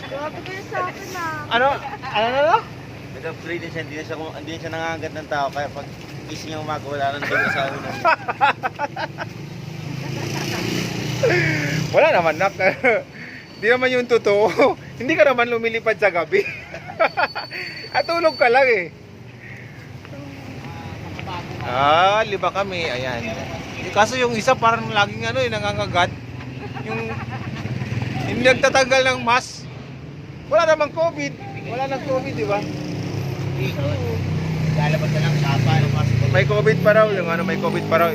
Grabe kayo sa akin Ano? Ano? Nag-upgrade din siya, hindi na siya nangangagat ng tao. Kaya pag gising niya umaga, wala nang dugo sa ulo. Wala naman, nak. Hindi naman yung totoo. Hindi ka naman lumilipad sa gabi. At tulog ka lang eh. Liba kami. Ayan. Kaso yung isa parang laging nangangagat. Yung hindi nagtatanggal ng mask. Wala namang COVID. Wala nang COVID, di ba? Lalabas na lang sapa. May COVID pa raw. Yung may COVID pa raw.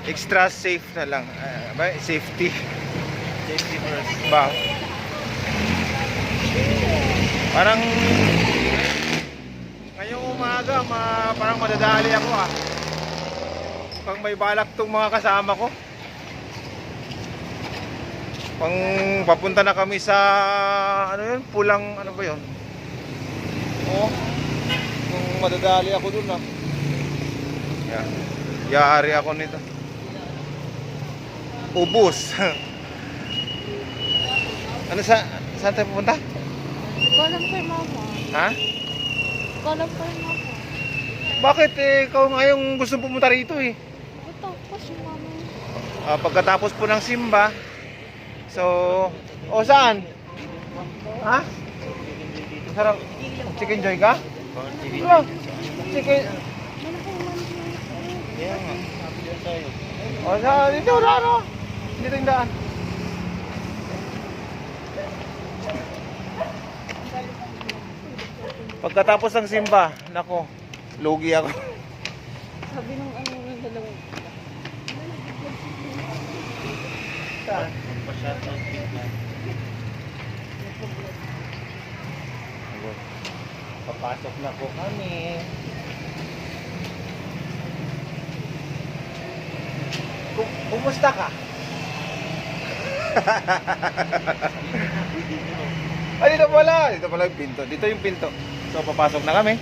Extra safe na lang. Safety. Safety first. Ba? Parang ngayong umaga, parang madadali ako Pang may balak tong mga kasama ko. Pang papunta na kami sa pulang ano ba 'yon? Kung madadali ako dun Yari ako nito. Ubus. Saan tayo pupunta? Kolam kay mama. Ha? Kolam kay mama. Bakit ikaw ngayong gusto pumunta rito eh? Tapos mama. Pagkatapos po ng simba. So, saan? Ha? Sarap. Chicken joy ka? Chicken. Kaya nga, sabi lang tayo. Saan? Dito, Raro. Dito yung daan. Pagkatapos ng simba, nako, lugi ako. Sabi ng ng dalawang. Saan? Pa-shoutout kita. Papasok na po kami. Kumusta ka? Dito pala yung pinto. Dito yung pinto. So papasok na kami.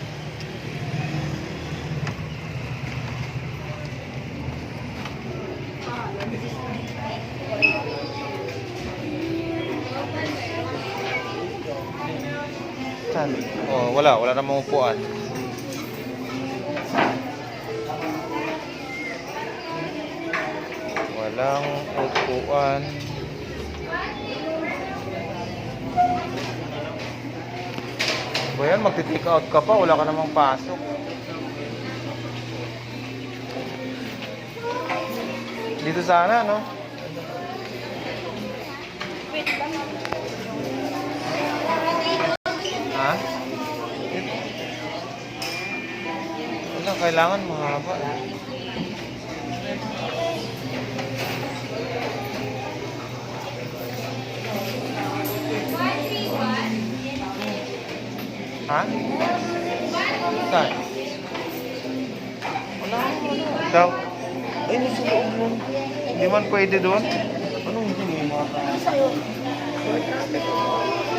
Saan? Wala namang upuan. Walang upuan. Ba yan, magti-take out ka pa, wala ka namang pasok. Dito sana, no? Wait lang. Ha? Wala, kailangan mahaba. Ha? Saan? Wala. Daw. Ay, nasa loob nun. Hindi man pwede doon. Anong hindi mo? Sa'yo.